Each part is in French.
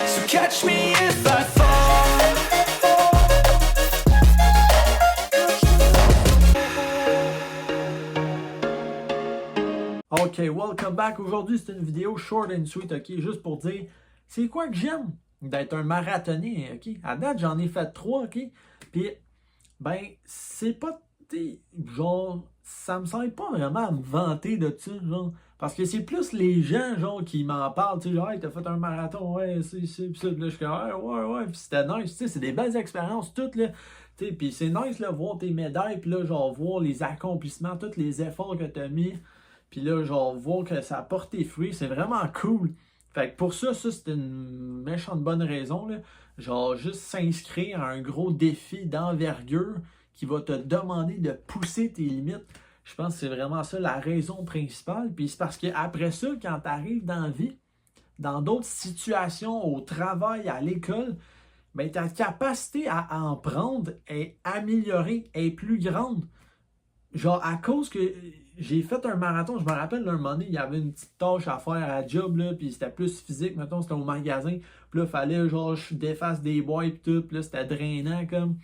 So catch me if I fall. Ok, welcome back. Aujourd'hui, c'est une vidéo short and sweet, ok? Juste pour dire, c'est quoi que j'aime d'être un marathonnier, ok? À date, j'en ai fait 3, ok? Puis, ben, c'est pas, genre, ça me sert pas vraiment à me vanter de ça, genre. Parce que c'est plus les gens, genre, qui m'en parlent, tu sais, genre, hey, t'as fait un marathon, ouais, c'est, pis ça, pis là, je suis comme, ouais, pis c'était nice, tu sais, c'est des belles expériences, toutes, là. Tu sais, pis c'est nice, là, voir tes médailles, pis là, genre, voir les accomplissements, tous les efforts que t'as mis. Puis là, genre, voir que ça a porté fruit, c'est vraiment cool. Fait que pour ça, c'est une méchante bonne raison, là. Genre, juste s'inscrire à un gros défi d'envergure qui va te demander de pousser tes limites. Je pense que c'est vraiment ça la raison principale. Puis c'est parce qu'après ça, quand tu arrives dans la vie, dans d'autres situations, au travail, à l'école, ben, ta capacité à en prendre est améliorée, est plus grande. Genre, à cause que j'ai fait un marathon, je me rappelle, là, un moment donné, il y avait une petite tâche à faire à la job, là, puis c'était plus physique, mettons, c'était au magasin. Puis là, il fallait, genre, je défasse des boîtes, puis tout, puis là, c'était drainant, comme.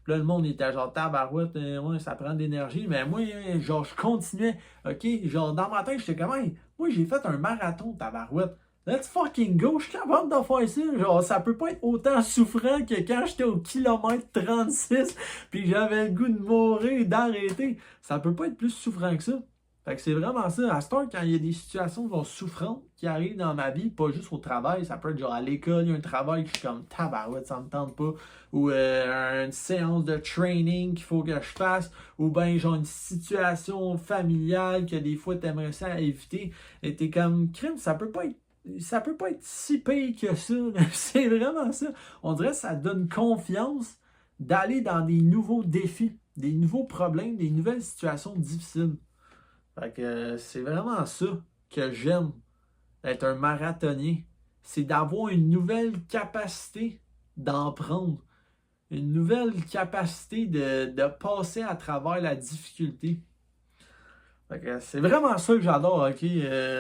Puis là, le monde était genre, tabarouette, ouais, ça prend de l'énergie. Mais moi, genre, je continuais, ok? Genre, dans ma tête, j'étais comme, hey, moi, j'ai fait un marathon, tabarouette. Let's fucking go, je suis capable de faire ça. Genre, ça peut pas être autant souffrant que quand j'étais au kilomètre 36 puis j'avais le goût de mourir, d'arrêter. Ça peut pas être plus souffrant que ça. Fait que c'est vraiment ça. À ce temps, quand il y a des situations genre souffrantes qui arrivent dans ma vie, pas juste au travail, ça peut être genre à l'école, il y a un travail que je suis comme tabarouette, ça me tente pas. Ou une séance de training qu'il faut que je fasse. Ou bien genre une situation familiale que des fois t'aimerais ça éviter. Et t'es comme, crime, ça peut pas être si pire que ça. C'est vraiment ça. On dirait que ça donne confiance d'aller dans des nouveaux défis, des nouveaux problèmes, des nouvelles situations difficiles. Fait que c'est vraiment ça que j'aime être un marathonnier. C'est d'avoir une nouvelle capacité d'en prendre. Une nouvelle capacité de passer à travers la difficulté. Fait que c'est vraiment ça que j'adore, ok?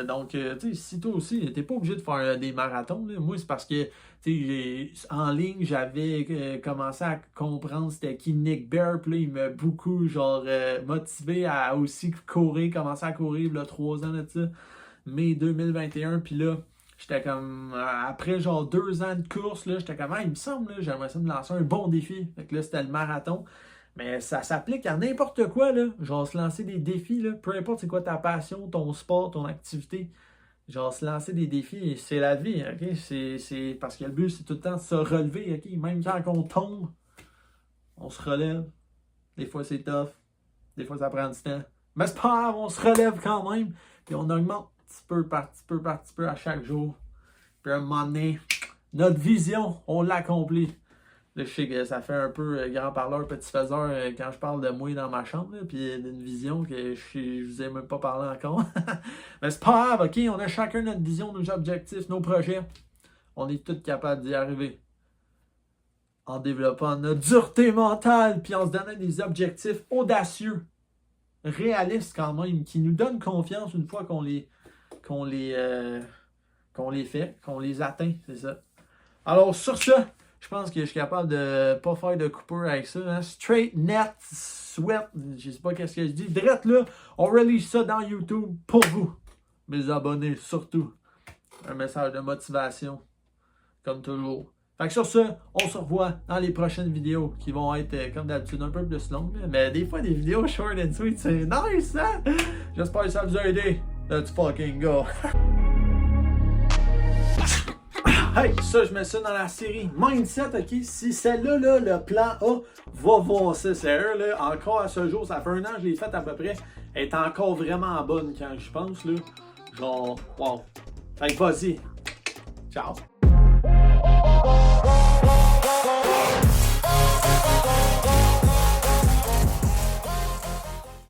Donc, tu sais, si toi aussi, t'es pas obligé de faire des marathons, là. Moi, c'est parce que, tu sais, en ligne, j'avais commencé à comprendre c'était qui Nick Bare, puis là, il m'a beaucoup, genre, motivé à aussi courir, commencer à courir, là, 3 ans de ça, mai 2021, puis là, j'étais comme, après, genre, 2 ans de course, là, j'étais comme, ah, il me semble, là, j'aimerais ça me lancer un bon défi. Fait que là, c'était le marathon. Mais ça s'applique à n'importe quoi, là. Genre, se lancer des défis, là. Peu importe c'est quoi ta passion, ton sport, ton activité. Genre, se lancer des défis, c'est la vie, OK? C'est parce que le but, c'est tout le temps de se relever, OK? Même quand on tombe, on se relève. Des fois, c'est tough. Des fois, ça prend du temps. Mais c'est pas grave, on se relève quand même. Puis on augmente petit peu par petit peu par petit peu à chaque jour. Puis à un moment donné, notre vision, on l'accomplit. Là, je sais que ça fait un peu grand parleur, petit faiseur quand je parle de moi dans ma chambre, là, puis d'une vision que je vous ai même pas parlé encore. Mais c'est pas grave, ok? On a chacun notre vision, nos objectifs, nos projets. On est tous capables d'y arriver. En développant notre dureté mentale, puis en se donnant des objectifs audacieux, réalistes quand même, qui nous donnent confiance une fois qu'on les fait, qu'on les atteint, c'est ça. Alors, sur ça, je pense que je suis capable de pas faire de coupure avec ça. Hein. Straight, net, sweat, je sais pas qu'est-ce que je dis. Drette là, on release ça dans YouTube pour vous, mes abonnés, surtout. Un message de motivation, comme toujours. Fait que sur ça, on se revoit dans les prochaines vidéos qui vont être, comme d'habitude, un peu plus longues. Mais des fois, des vidéos short and sweet, c'est nice, hein? J'espère que ça vous a aidé. Let's fucking go! Hey, ça, je mets ça dans la série Mindset, ok? Si celle-là, là, le plan A, va voir ça, sérieux, là. Encore à ce jour, ça fait 1 an que je l'ai faite à peu près. Elle est encore vraiment bonne quand je pense, là. Genre, wow. Fait que vas-y. Ciao.